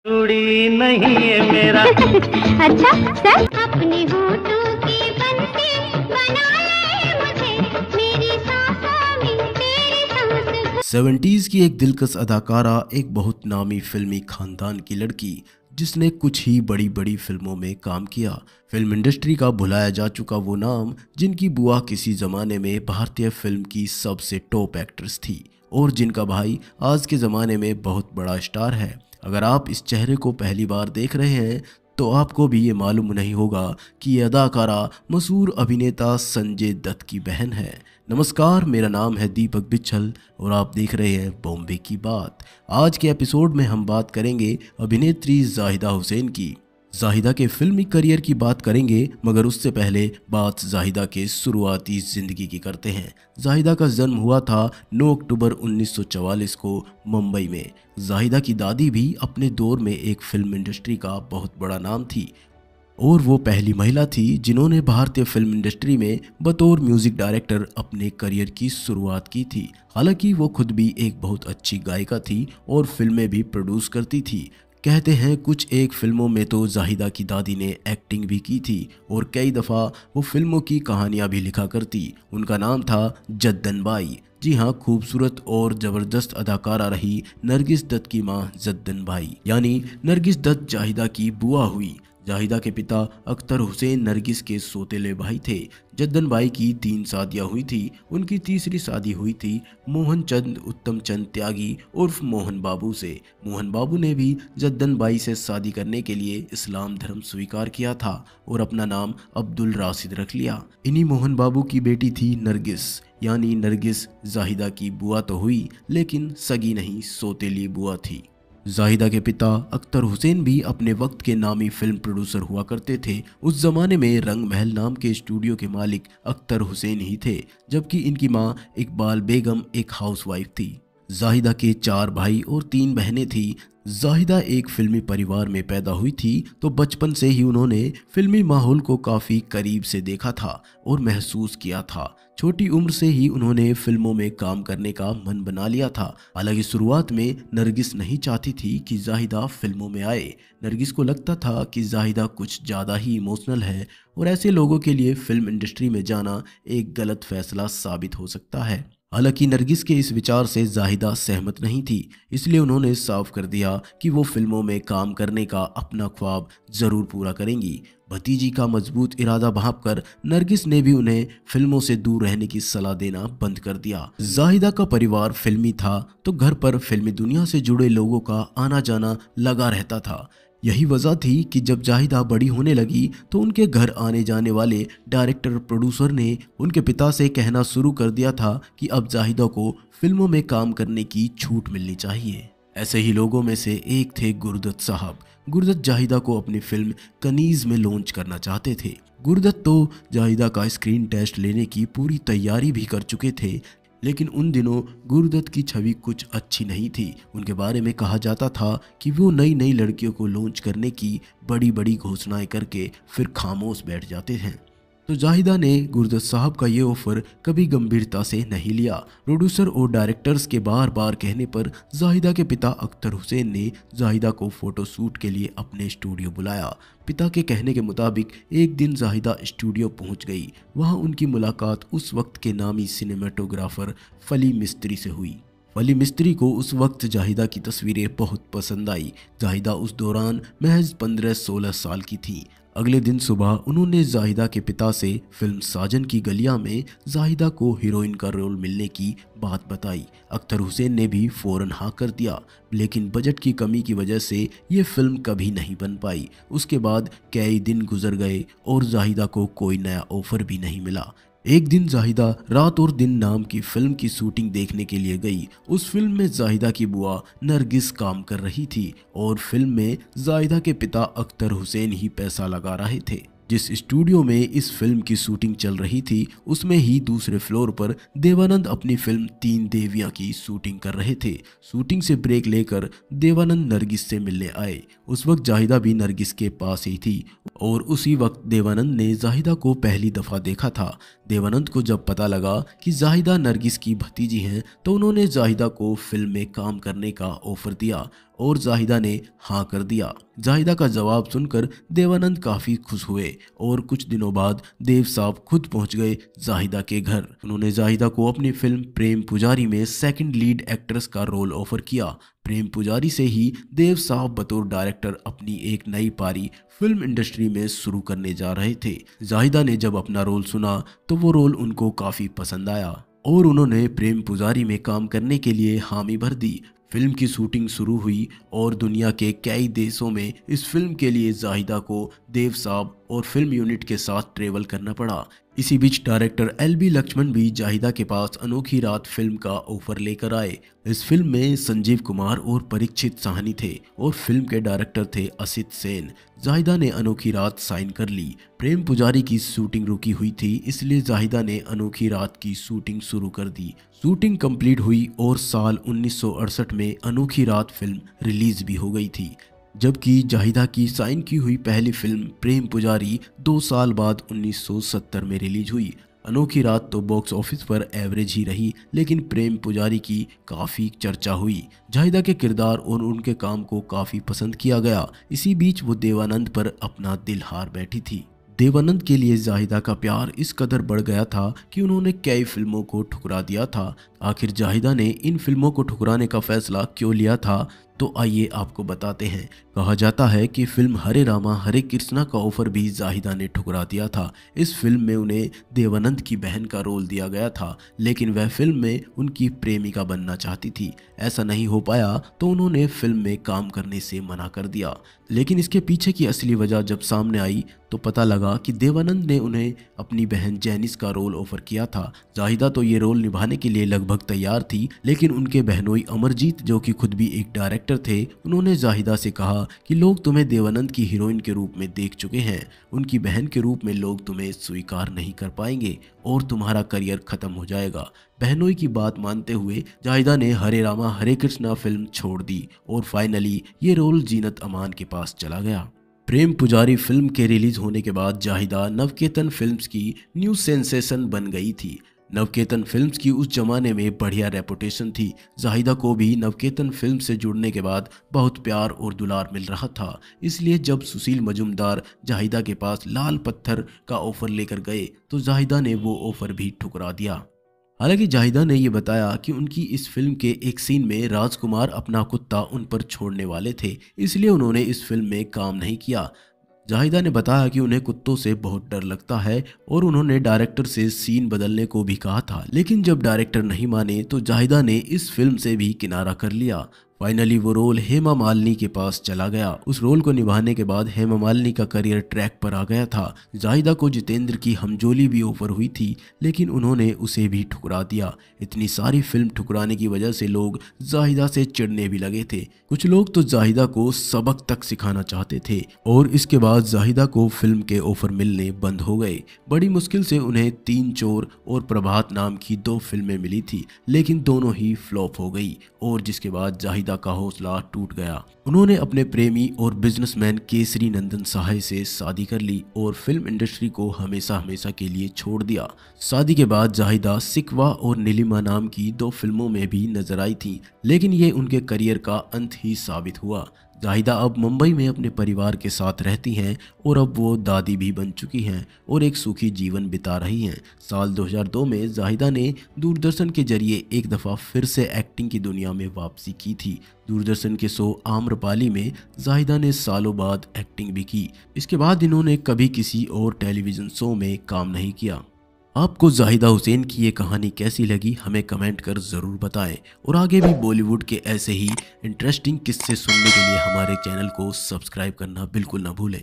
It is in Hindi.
चूड़ी नहीं है मेरा। अच्छा सर, अपने होठों की बंसी बना ले मुझे, मेरी सांसों में तेरी सांस। 70s की एक दिलकश अदाकारा, एक बहुत नामी फिल्मी खानदान की लड़की जिसने कुछ ही बड़ी बड़ी फिल्मों में काम किया। फिल्म इंडस्ट्री का भुलाया जा चुका वो नाम, जिनकी बुआ किसी ज़माने में भारतीय फिल्म की सबसे टॉप एक्ट्रेस थी और जिनका भाई आज के ज़माने में बहुत बड़ा स्टार है। अगर आप इस चेहरे को पहली बार देख रहे हैं तो आपको भी ये मालूम नहीं होगा कि ये अदाकारा मशहूर अभिनेता संजय दत्त की बहन है। नमस्कार, मेरा नाम है दीपक बिच्छल और आप देख रहे हैं बॉम्बे की बात। आज के एपिसोड में हम बात करेंगे अभिनेत्री जाहिदा हुसैन की। जाहिदा के फिल्मी करियर की बात करेंगे, मगर उससे पहले बात जाहिदा के शुरुआती ज़िंदगी की करते हैं। जाहिदा का जन्म हुआ था 9 अक्टूबर 1944 को मुंबई में। जाहिदा की दादी भी अपने दौर में एक फिल्म इंडस्ट्री का बहुत बड़ा नाम थी और वो पहली महिला थी जिन्होंने भारतीय फिल्म इंडस्ट्री में बतौर म्यूज़िक डायरेक्टर अपने करियर की शुरुआत की थी। हालांकि वो खुद भी एक बहुत अच्छी गायिका थी और फिल्में भी प्रोड्यूस करती थी। कहते हैं कुछ एक फिल्मों में तो जाहिदा की दादी ने एक्टिंग भी की थी और कई दफ़ा वो फिल्मों की कहानियां भी लिखा करती। उनका नाम था जद्दन बाई। जी हाँ, खूबसूरत और ज़बरदस्त अदाकारा रही नरगिस दत्त की मां जद्दन बाई, यानी नरगिस दत्त जाहिदा की बुआ हुई। जाहिदा के पिता अख्तर हुसैन नरगिस के सौतेले भाई थे। जद्दन बाई की 3 शादियां हुई थी। उनकी तीसरी शादी हुई थी मोहन चंद उत्तम चंद त्यागी उर्फ मोहन बाबू से। मोहन बाबू ने भी जद्दन बाई से शादी करने के लिए इस्लाम धर्म स्वीकार किया था और अपना नाम अब्दुल राशिद रख लिया। इन्हीं मोहन बाबू की बेटी थी नरगिस, यानी नरगिस जाहिदा की बुआ तो हुई लेकिन सगी नहीं, सौतेली बुआ थी। जाहिदा के पिता अख्तर हुसैन भी अपने वक्त के नामी फिल्म प्रोड्यूसर हुआ करते थे। उस जमाने में रंग महल नाम के स्टूडियो के मालिक अख्तर हुसैन ही थे, जबकि इनकी मां इकबाल बेगम एक हाउसवाइफ थी। जाहिदा के 4 भाई और 3 बहनें थी। जाहिदा एक फिल्मी परिवार में पैदा हुई थी, तो बचपन से ही उन्होंने फिल्मी माहौल को काफ़ी करीब से देखा था और महसूस किया था। छोटी उम्र से ही उन्होंने फिल्मों में काम करने का मन बना लिया था। हालांकि शुरुआत में नरगिस नहीं चाहती थी कि जाहिदा फिल्मों में आए। नरगिस को लगता था कि जाहिदा कुछ ज़्यादा ही इमोशनल है और ऐसे लोगों के लिए फिल्म इंडस्ट्री में जाना एक गलत फैसला साबित हो सकता है। हालांकि नरगिस के इस विचार से जाहिदा सहमत नहीं थी, इसलिए उन्होंने साफ कर दिया कि वो फिल्मों में काम करने का अपना ख्वाब ज़रूर पूरा करेंगी। भतीजी का मजबूत इरादा भांपकर नरगिस ने भी उन्हें फिल्मों से दूर रहने की सलाह देना बंद कर दिया। जाहिदा का परिवार फिल्मी था, तो घर पर फिल्मी दुनिया से जुड़े लोगों का आना जाना लगा रहता था। यही वजह थी कि जब जाहिदा बड़ी होने लगी तो उनके घर आने जाने वाले डायरेक्टर प्रोड्यूसर ने उनके पिता से कहना शुरू कर दिया था कि अब जाहिदा को फिल्मों में काम करने की छूट मिलनी चाहिए। ऐसे ही लोगों में से एक थे गुरदत्त साहब। गुरदत्त जाहिदा को अपनी फिल्म कनीज में लॉन्च करना चाहते थे। गुरदत्त तो जाहिदा का स्क्रीन टेस्ट लेने की पूरी तैयारी भी कर चुके थे, लेकिन उन दिनों गुरदत्त की छवि कुछ अच्छी नहीं थी। उनके बारे में कहा जाता था कि वो नई नई लड़कियों को लॉन्च करने की बड़ी बड़ी घोषणाएं करके फिर खामोश बैठ जाते हैं। तो जाहिदा ने गुरदत्त साहब का ये ऑफर कभी गंभीरता से नहीं लिया। प्रोड्यूसर और डायरेक्टर्स के बार बार कहने पर जाहिदा के पिता अख्तर हुसैन ने जाहिदा को फोटो शूट के लिए अपने स्टूडियो बुलाया। पिता के कहने के मुताबिक एक दिन जाहिदा स्टूडियो पहुंच गई। वहां उनकी मुलाकात उस वक्त के नामी सिनेमेटोग्राफर फली मिस्त्री से हुई। फली मिस्त्री को उस वक्त जाहिदा की तस्वीरें बहुत पसंद आई। जाहिदा उस दौरान महज 15-16 साल की थी। अगले दिन सुबह उन्होंने जाहिदा के पिता से फिल्म साजन की गलियां में जाहिदा को हीरोइन का रोल मिलने की बात बताई। अख्तर हुसैन ने भी फौरन हाँ कर दिया, लेकिन बजट की कमी की वजह से ये फिल्म कभी नहीं बन पाई। उसके बाद कई दिन गुजर गए और जाहिदा को कोई नया ऑफर भी नहीं मिला। एक दिन जाहिदा रात और दिन नाम की फिल्म की शूटिंग देखने के लिए गई। उस फिल्म में जाहिदा की बुआ नरगिस काम कर रही थी और फिल्म में जाहिदा के पिता अख्तर हुसैन ही पैसा लगा रहे थे। जिस स्टूडियो में इस फिल्म की शूटिंग चल रही थी उसमें ही दूसरे फ्लोर पर देवानंद अपनी फिल्म 3 देवियां की शूटिंग कर रहे थे। शूटिंग से ब्रेक लेकर देवानंद नरगिस से मिलने आए। उस वक्त जाहिदा भी नरगिस के पास ही थी और उसी वक्त देवानंद ने जाहिदा को पहली दफ़ा देखा था। देवानंद को जब पता लगा कि जाहिदा नरगिस की भतीजी हैं तो उन्होंने जाहिदा को फिल्म में काम करने का ऑफर दिया और जाहिदा ने हाँ कर दिया। जाहिदा का जवाब सुनकर देवानंद काफ़ी खुश हुए और कुछ दिनों बाद देव साहब खुद पहुंच गए जाहिदा के घर। उन्होंने जाहिदा को अपनी फिल्म प्रेम पुजारी में सेकंड लीड एक्ट्रेस का रोल ऑफर किया। प्रेम पुजारी से ही देव साहब बतौर डायरेक्टर अपनी एक नई पारी फिल्म इंडस्ट्री में शुरू करने जा रहे थे। जाहिदा ने जब अपना रोल सुना तो वो रोल उनको काफ़ी पसंद आया और उन्होंने प्रेम पुजारी में काम करने के लिए हामी भर दी। फिल्म की शूटिंग शुरू हुई और दुनिया के कई देशों में इस फिल्म के लिए जाहिदा को देव साहब और फिल्म यूनिट के साथ ट्रेवल करना पड़ा। इसी बीच डायरेक्टर LB लक्ष्मण भी जाहिदा के पास अनोखी रात फिल्म का ऑफर लेकर आए। इस फिल्म में संजीव कुमार और परीक्षित साहनी थे और फिल्म के डायरेक्टर थे असित सेन। जाहिदा ने अनोखी रात साइन कर ली। प्रेम पुजारी की शूटिंग रुकी हुई थी, इसलिए जाहिदा ने अनोखी रात की शूटिंग शुरू कर दी। शूटिंग कंप्लीट हुई और साल 1968 में अनोखी रात फिल्म रिलीज भी हो गई थी, जबकि जाहिदा की साइन की हुई पहली फिल्म प्रेम पुजारी 2 साल बाद 1970 में रिलीज हुई। अनोखी रात तो बॉक्स ऑफिस पर एवरेज ही रही, लेकिन प्रेम पुजारी की काफ़ी चर्चा हुई। जाहिदा के किरदार और उनके काम को काफ़ी पसंद किया गया। इसी बीच वो देवानंद पर अपना दिल हार बैठी थी। देवानंद के लिए जाहिदा का प्यार इस कदर बढ़ गया था कि उन्होंने कई फिल्मों को ठुकरा दिया था। आखिर जाहिदा ने इन फिल्मों को ठुकराने का फैसला क्यों लिया था, तो आइए आपको बताते हैं। कहा जाता है कि फिल्म हरे रामा हरे कृष्णा का ऑफर भी जाहिदा ने ठुकरा दिया था। इस फिल्म में उन्हें देवानंद की बहन का रोल दिया गया था, लेकिन वह फिल्म में उनकी प्रेमिका बनना चाहती थी। ऐसा नहीं हो पाया तो उन्होंने फिल्म में काम करने से मना कर दिया। लेकिन इसके पीछे की असली वजह जब सामने आई तो पता लगा कि देवानंद ने उन्हें अपनी बहन जैनिस का रोल ऑफर किया था। जाहिदा तो ये रोल निभाने के लिए लगभग तैयार थी, लेकिन उनके बहनोई अमरजीत, जो कि खुद भी एक डायरेक्टर थे, उन्होंने जाहिदा से कहा कि लोग तुम्हें देवानंद की हीरोइन के रूप में देख चुके हैं, उनकी बहन के रूप में लोग तुम्हें स्वीकार नहीं कर पाएंगे और तुम्हारा करियर खत्म हो जाएगा। बहनोई की बात मानते हुए जाहिदा ने हरे रामा हरे कृष्णा फिल्म छोड़ दी और फाइनली ये रोल जीनत अमान के पास चला गया। प्रेम पुजारी फिल्म के रिलीज होने के बाद जाहिदा नवकेतन फिल्म्स की न्यू सेंसेशन बन गई थी। नवकेतन फिल्म्स की उस जमाने में बढ़िया रेपुटेशन थी। जाहिदा को भी नवकेतन फिल्म से जुड़ने के बाद बहुत प्यार और दुलार मिल रहा था। इसलिए जब सुशील मजूमदार जाहिदा के पास लाल पत्थर का ऑफर लेकर गए तो जाहिदा ने वो ऑफर भी ठुकरा दिया। हालांकि जाहिदा ने यह बताया कि उनकी इस फिल्म के एक सीन में राजकुमार अपना कुत्ता उन पर छोड़ने वाले थे, इसलिए उन्होंने इस फिल्म में काम नहीं किया। जाहिदा ने बताया कि उन्हें कुत्तों से बहुत डर लगता है और उन्होंने डायरेक्टर से सीन बदलने को भी कहा था, लेकिन जब डायरेक्टर नहीं माने तो जाहिदा ने इस फिल्म से भी किनारा कर लिया। फाइनली वो रोल हेमा मालिनी के पास चला गया। उस रोल को निभाने के बाद हेमा मालिनी का करियर ट्रैक पर आ गया था। जाहिदा को जितेंद्र की हमजोली भी ऑफर हुई थी, लेकिन उन्होंने उसे भी ठुकरा दिया। इतनी सारी फिल्म ठुकराने की वजह से लोग जाहिदा से चिढ़ने भी लगे थे। कुछ लोग तो जाहिदा को सबक तक सिखाना चाहते थे और इसके बाद जाहिदा को फिल्म के ऑफर मिलने बंद हो गए। बड़ी मुश्किल से उन्हें 3 चोर और प्रभात नाम की 2 फिल्में मिली थी, लेकिन दोनों ही फ्लॉप हो गई और जिसके बाद जाहिदा का हौसला टूट गया। उन्होंने अपने प्रेमी और बिजनेसमैन केसरी नंदन सहाय से शादी कर ली और फिल्म इंडस्ट्री को हमेशा हमेशा के लिए छोड़ दिया। शादी के बाद जाहिदा सिकवा और नीलिमा नाम की 2 फिल्मों में भी नजर आई थी, लेकिन ये उनके करियर का अंत ही साबित हुआ। जाहिदा अब मुंबई में अपने परिवार के साथ रहती हैं और अब वो दादी भी बन चुकी हैं और एक सुखी जीवन बिता रही हैं। साल 2002 में जाहिदा ने दूरदर्शन के जरिए एक दफ़ा फिर से एक्टिंग की दुनिया में वापसी की थी। दूरदर्शन के शो आम्रपाली में जाहिदा ने सालों बाद एक्टिंग भी की। इसके बाद इन्होंने कभी किसी और टेलीविज़न शो में काम नहीं किया। आपको जाहिदा हुसैन की ये कहानी कैसी लगी हमें कमेंट कर ज़रूर बताएं और आगे भी बॉलीवुड के ऐसे ही इंटरेस्टिंग किस्से सुनने के लिए हमारे चैनल को सब्सक्राइब करना बिल्कुल ना भूलें।